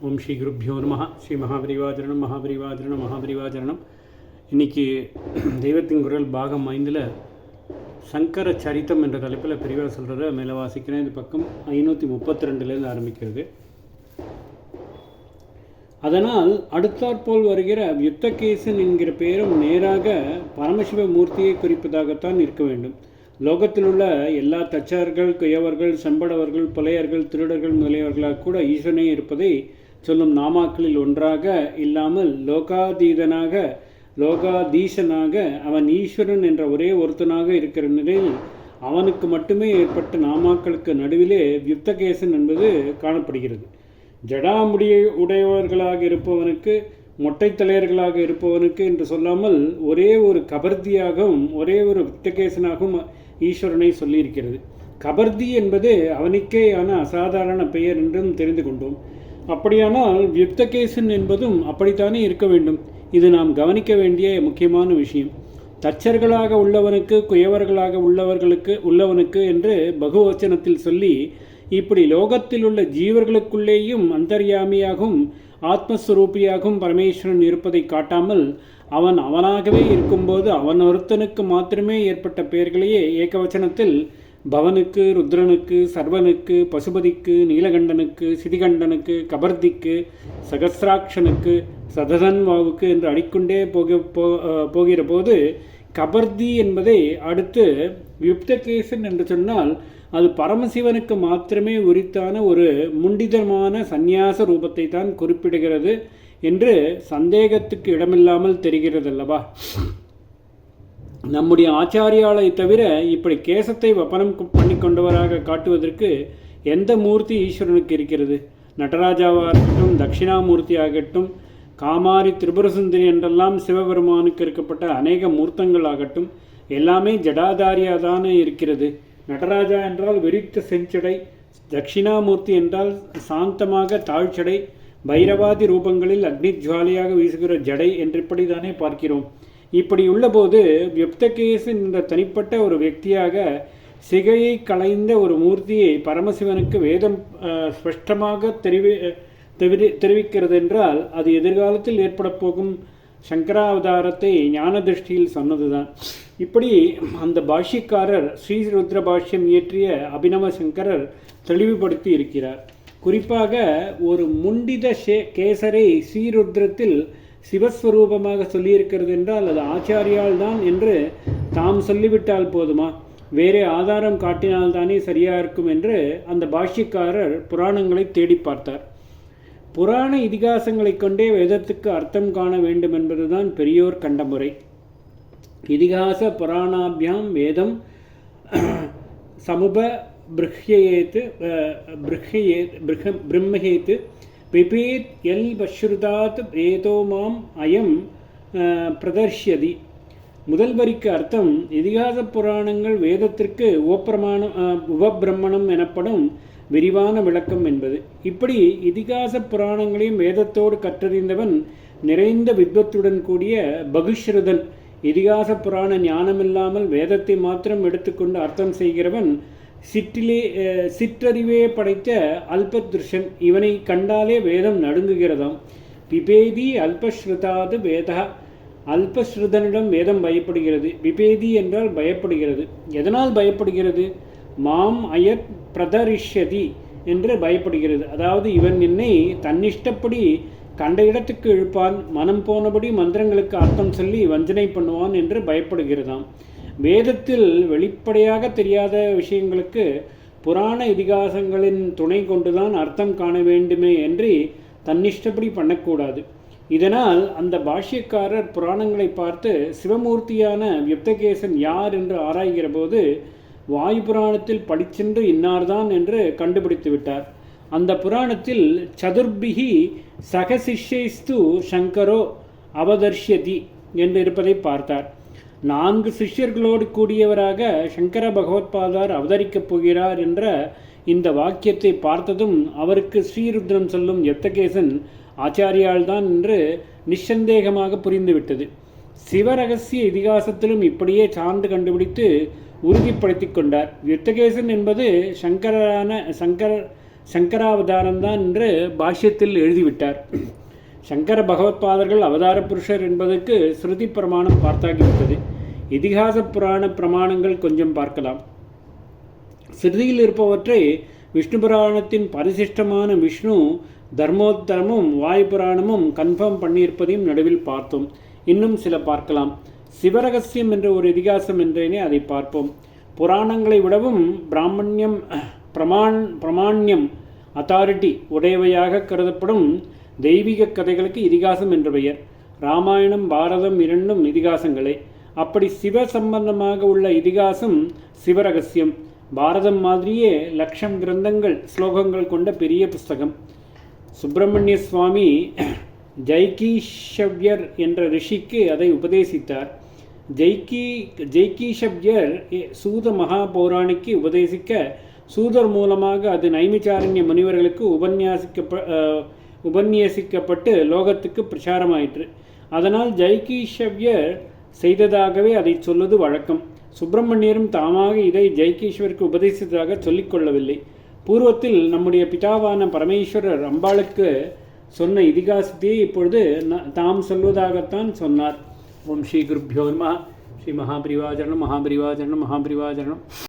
ஓம் ஸ்ரீ குருப்யோ நமஹ. ஸ்ரீ மகாபரிவாஜரணம் மகாபரிவாஜரணம் மகாபரிவாஜரணம். இன்றைக்கி தெய்வத்தின் குரல் பாகம் 5 சங்கர சரித்தம் என்ற தலைப்பில் பெரியவா சொல்கிறத மேலே வாசிக்கிறேன். இது பக்கம் 532 ஆரம்பிக்கிறது. அதனால் அடுத்தாற்போல் வருகிற யுத்தகேசன் என்கிற பெயரும் நேராக பரமசிவ மூர்த்தியை குறிப்பதாகத்தான் இருக்க வேண்டும். லோகத்தில் உள்ள எல்லா தச்சார்கள், குயவர்கள், செம்படவர்கள், புலையர்கள், திருடர்கள் முதலியவர்களாக கூட ஈஸ்வரனே இருப்பதை சொல்லும் நாமாக்களில் ஒன்றாக இல்லாமல் லோகாதீசனாக அவன் ஈஸ்வரன் என்ற ஒரே ஒருத்தனாக இருக்கிற நிலையில் அவனுக்கு மட்டுமே ஏற்பட்ட நாமாக்களுக்கு நடுவிலே யுத்தகேசன் என்பது காணப்படுகிறது. உடையவர்களாக இருப்பவனுக்கு, மொட்டை தலையர்களாக இருப்பவனுக்கு என்று சொல்லாமல் ஒரே ஒரு கபர்தியாகவும் ஒரே ஒரு யுத்தகேசனாகவும் ஈஸ்வரனை சொல்லியிருக்கிறது. கபர்தி என்பது அவனுக்கேயான அசாதாரண பெயர் என்றும் தெரிந்து கொண்டோம். அப்படியானால் யுத்தகேசன் என்பதும் அப்படித்தானே இருக்க வேண்டும். இது நாம் கவனிக்க வேண்டிய முக்கியமான விஷயம். தச்சர்களாக உள்ளவனுக்கு, குயவர்களாக உள்ளவனுக்கு என்று பகுவச்சனத்தில் சொல்லி இப்படி லோகத்தில் உள்ள ஜீவர்களுக்குள்ளேயும் அந்தர்யாமியாகவும் ஆத்மஸ்வரூபியாகவும் பரமேஸ்வரன் இருப்பதை காட்டாமல் அவனாகவே இருக்கும்போது அவன் ஒருத்தனுக்கு மாத்திரமே ஏற்பட்ட பெயர்களையே ஏகவச்சனத்தில் பவனுக்கு, ருத்ரனுக்கு, சர்வனுக்கு, பசுபதிக்கு, நீலகண்டனுக்கு, சிதிகண்டனுக்கு, கபர்திக்கு, சகசிராட்சனுக்கு, சததன்வாவுக்கு என்று அடிக்கொண்டே போகிற போது கபர்தி என்பதை அடுத்து யுக்தகேசன் என்று சொன்னால் அது பரமசிவனுக்கு மாத்திரமே உரித்தான ஒரு முண்டிதமான சந்நியாச ரூபத்தை தான் குறிப்பிடுகிறது என்று சந்தேகத்துக்கு இடமில்லாமல் தெரிகிறது அல்லவா. நம்முடைய ஆச்சாரியாலை தவிர இப்படி கேசத்தை வப்பனம் பண்ணி கொண்டவராக காட்டுவதற்கு எந்த மூர்த்தி ஈஸ்வரனுக்கு இருக்கிறது? நடராஜாவாக இருக்கட்டும், தட்சிணாமூர்த்தி ஆகட்டும், காமாரி, திரிபுரசுந்தரி என்றெல்லாம் சிவபெருமானுக்கு இருக்கப்பட்ட அநேக மூர்த்தங்கள் ஆகட்டும், எல்லாமே ஜடாதாரியாதான இருக்கிறது. நடராஜா என்றால் விரித்த செஞ்சடை, தட்சிணாமூர்த்தி என்றால் சாந்தமாக தாழ்ச்சடை, பைரவாதி ரூபங்களில் அக்னி ஜுவாலியாக வீசுகிற ஜடை என்றிப்படி தானே பார்க்கிறோம். இப்படி உள்ளபோது யுக்தகேசன் என்ற தனிப்பட்ட ஒரு வியக்தியாக சிகையை களைந்த ஒரு மூர்த்தியை பரமசிவனுக்கு வேதம் ஸ்பஷ்டமாக தெரிவிக்கிறது என்றால் அது எதிர்காலத்தில் ஏற்பட போகும் சங்கராவதாரத்தை ஞான திருஷ்டியில் சொன்னதுதான். இப்படி அந்த பாஷ்யக்காரர் ஸ்ரீருத்ர பாஷ்யம் இயற்றிய அபினவ சங்கரர் தெளிவுபடுத்தி இருக்கிறார். குறிப்பாக ஒரு முண்டித கேசரை ஸ்ரீருத்ரத்தில் சிவஸ்வரூபமாக சொல்லியிருக்கிறது என்றால் அது ஆச்சாரியால் தான் என்று தாம் சொல்லிவிட்டால் போதுமா? வேறே ஆதாரம் காட்டினால்தானே சரியாக இருக்கும் என்று அந்த பாஷ்யக்காரர் புராணங்களை தேடி பார்த்தார். புராண இதிகாசங்களை கொண்டே வேதத்துக்கு அர்த்தம் காண வேண்டும் என்பதுதான் பெரியோர் கண்ட முறை. இதிகாச புராணாபியாம் வேதம் சமுப பிரம்மஹேத் பிபேத் எல் பஸ்ருதாத் வேதோ மாம் அயம் பிரதர்ஷ்யதி. முதல் வரிக்கு அர்த்தம் இதிகாச புராணங்கள் வேதத்திற்கு உபபிரம்மணம் எனப்படும் விரிவான விளக்கம் என்பது. இப்படி இதிகாச புராணங்களையும் வேதத்தோடு கற்றறிந்தவன், நிறைந்த வித்வத்துடன் கூடிய பகுஸ்ருதன், இதிகாச புராண ஞானமில்லாமல் வேதத்தை மாத்திரம் எடுத்துக்கொண்டு அர்த்தம் செய்கிறவன், சிற்றறிவே படைத்த அல்பத்ருஷன், இவனை கண்டாலே வேதம் நடுங்குகிறதாம். பிபேதி அல்பஸ்ருதாது வேதா, அல்பஸ்ருதனிடம் வேதம் பயப்படுகிறது. பிபேதி என்றால் பயப்படுகிறது. எதனால் பயப்படுகிறது? மாம் அயத் பிரதரிஷ்யதி என்று பயப்படுகிறது. அதாவது இவன் என்னை தன்னிஷ்டப்படி கண்ட இடத்துக்கு இழுப்பான், மனம் போனபடி மந்திரங்களுக்கு அர்த்தம் சொல்லி வஞ்சனை பண்ணுவான் என்று பயப்படுகிறதாம். வேதத்தில் வெளிப்படையாக தெரியாத விஷயங்களுக்கு புராண இதிகாசங்களின் துணை கொண்டுதான் அர்த்தம் காண வேண்டுமே என்று தன்னிஷ்டப்படி பண்ணக்கூடாது. இதனால் அந்த பாஷ்யக்காரர் புராணங்களை பார்த்து சிவமூர்த்தியான யுக்தகேசன் யார் என்று ஆராய்கிற போது வாயு புராணத்தில் படிச்சென்று இன்னார்தான் என்று கண்டுபிடித்து விட்டார். அந்த புராணத்தில் சதுர்பிகி சகசிஷ்யைஸ்து சங்கரோ அவதர்ஷ்யதி என்று இருப்பதை பார்த்தார். 4 சிஷ்யர்களோடு கூடியவராக சங்கர பகவத்பாதார் அவதரிக்கப் போகிறார் என்ற இந்த வாக்கியத்தை பார்த்ததும் அவருக்கு ஸ்ரீருத்ரன் சொல்லும் யுக்தகேசன் ஆச்சாரியால்தான் என்று நிச்சந்தேகமாக புரிந்துவிட்டது. சிவரகசிய இதிகாசத்திலும் இப்படியே சான்று கண்டுபிடித்து உறுதிப்படுத்தி கொண்டார். யுக்தகேசன் என்பது சங்கராவதாரம்தான் என்று பாஷ்யத்தில் எழுதிவிட்டார். சங்கர பகவத்பாதர்கள் அவதார புருஷர் என்பதற்கு ஸ்ருதி பிரமாணம் பார்த்தாகிவிட்டது. இதிகாச புராண பிரமாணங்கள் கொஞ்சம் பார்க்கலாம். ஸ்ருதியில் இருப்பவற்றை விஷ்ணு புராணத்தின் பரிசிஷ்டமான விஷ்ணு தர்மோத்தரமும் வாயு புராணமும் கன்ஃபார்ம் பண்ணியிருப்பதையும் நடுவில் பார்த்தோம். இன்னும் சில பார்க்கலாம். சிவரகசியம் என்ற ஒரு இதிகாசம் என்றேனே, அதை பார்ப்போம். புராணங்களை விடவும் பிராமணியம் பிரமாண்யம் அத்தாரிட்டி உடையவையாக கருதப்படும் தெய்வீக கதைகளுக்கு இதிகாசம் என்ற பெயர். ராமாயணம் பாரதம் இரண்டும் இதிகாசங்களே. அப்படி சிவ சம்பந்தமாக உள்ள இதிகாசம் சிவரகசியம். பாரதம் மாதிரியே லட்சம் கிரந்தங்கள் ஸ்லோகங்கள் கொண்ட பெரிய புஸ்தகம். சுப்பிரமணிய சுவாமி ஜைகீஷவ்யர் என்ற ரிஷிக்கு அதை உபதேசித்தார். ஜைகீஷவ்யர் சூத மகாபௌராணிக்கு உபதேசிக்க சூதர் மூலமாக அது நைமிச்சாரண்ய முனிவர்களுக்கு உபன்யசிக்கப்பட்டு லோகத்துக்கு பிரச்சாரமாயிற்று. அதனால் ஜைகீஷவ்யர் செய்ததாகவே அதை சொல்வது வழக்கம். சுப்பிரமணியரும் தாமாக இதை ஜெய்கீஸ்வருக்கு உபதேசித்ததாக சொல்லிக்கொள்ளவில்லை. பூர்வத்தில் நம்முடைய பிதாவான பரமேஸ்வரர் அம்பாளுக்கு சொன்ன இதிகாசத்தையே இப்பொழுது தாம் சொல்வதாகத்தான் சொன்னார். ஓம் ஸ்ரீ குருப்யோ நமः. ஸ்ரீ மகாபரிவாஜரணம் மகாபரிவாஜரணம் மகாபரிவாஜரணம்.